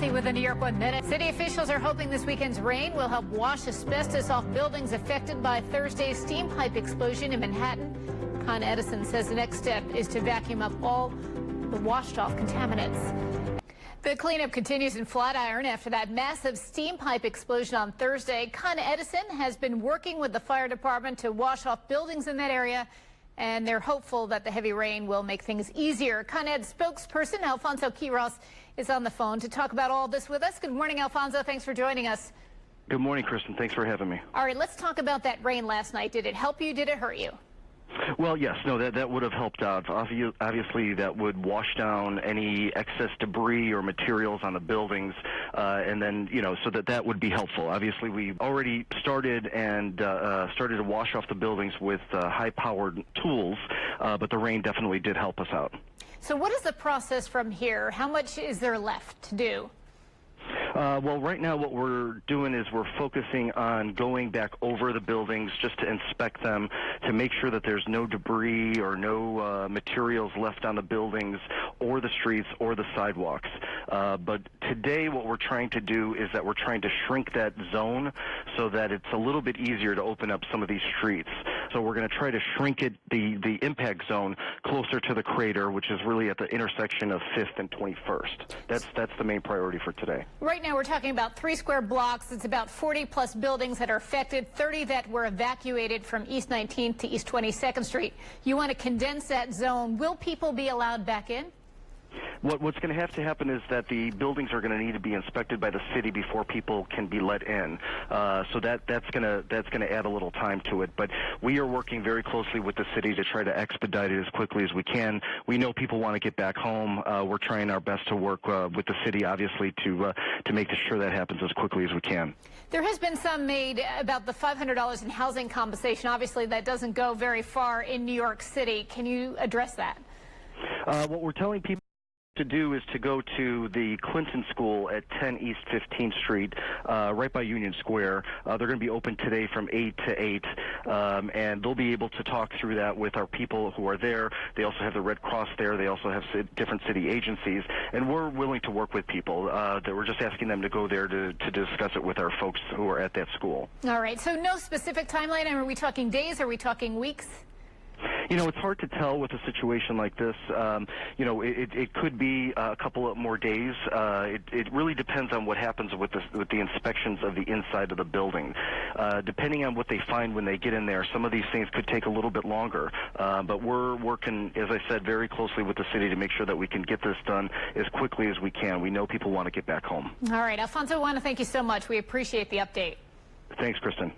Tracy with the New York 1 Minute. City officials are hoping this weekend's rain will help wash asbestos off buildings affected by Thursday's steam pipe explosion in Manhattan. Con Edison says the next step is to vacuum up all the washed off contaminants. The cleanup continues in Flatiron after that massive steam pipe explosion on Thursday. Con Edison has been working with the fire department to wash off buildings in that area, and they're hopeful that the heavy rain will make things easier. Con Ed spokesperson Alfonso Quiroz is on the phone to talk about all this with us. Good morning, Alfonso. Thanks for joining us. Good morning, Kristen. Thanks for having me. All right, let's talk about that rain last night. Did it help you? Did it hurt you? Well, yes. No, that would have helped out. Obviously, that would wash down any excess debris or materials on the buildings, and then, so that would be helpful. Obviously, we already started to wash off the buildings with high-powered tools, but the rain definitely did help us out. So what is the process from here? How much is there left to do? Well, right now what we're doing is we're focusing on going back over the buildings just to inspect them, to make sure that there's no debris or no materials left on the buildings or the streets or the sidewalks. But today what we're trying to do is that we're trying to shrink that zone so that it's a little bit easier to open up some of these streets. So we're going to try to shrink it, the impact zone, closer to the crater, which is really at the intersection of 5th and 21st. That's the main priority for today. Right now we're talking about 3 square blocks. It's about 40-plus buildings that are affected, 30 that were evacuated from East 19th to East 22nd Street. You want to condense that zone. Will people be allowed back in? What's going to have to happen is that the buildings are going to need to be inspected by the city before people can be let in. So that's going to add a little time to it. But we are working very closely with the city to try to expedite it as quickly as we can. We know people want to get back home. We're trying our best to work with the city, obviously, to make sure that happens as quickly as we can. There has been some made about the $500 in housing compensation. Obviously, that doesn't go very far in New York City. Can you address that? What we're telling people to do is to go to the Clinton School at 10 East 15th Street, right by Union Square. They're going to be open today from 8 to 8, and they'll be able to talk through that with our people who are there. They also have the Red Cross there. They also have different city agencies, and we're willing to work with people. That we're just asking them to go there to discuss it with our folks who are at that school. All right, so no specific timeline. Are we talking days? Are we talking weeks? It's hard to tell with a situation like this. It could be a couple of more days. It really depends on what happens with the inspections of the inside of the building. Depending on what they find when they get in there, some of these things could take a little bit longer. But we're working, as I said, very closely with the city to make sure that we can get this done as quickly as we can. We know people want to get back home. All right, Alfonso, I want to thank you so much. We appreciate the update. Thanks, Kristen.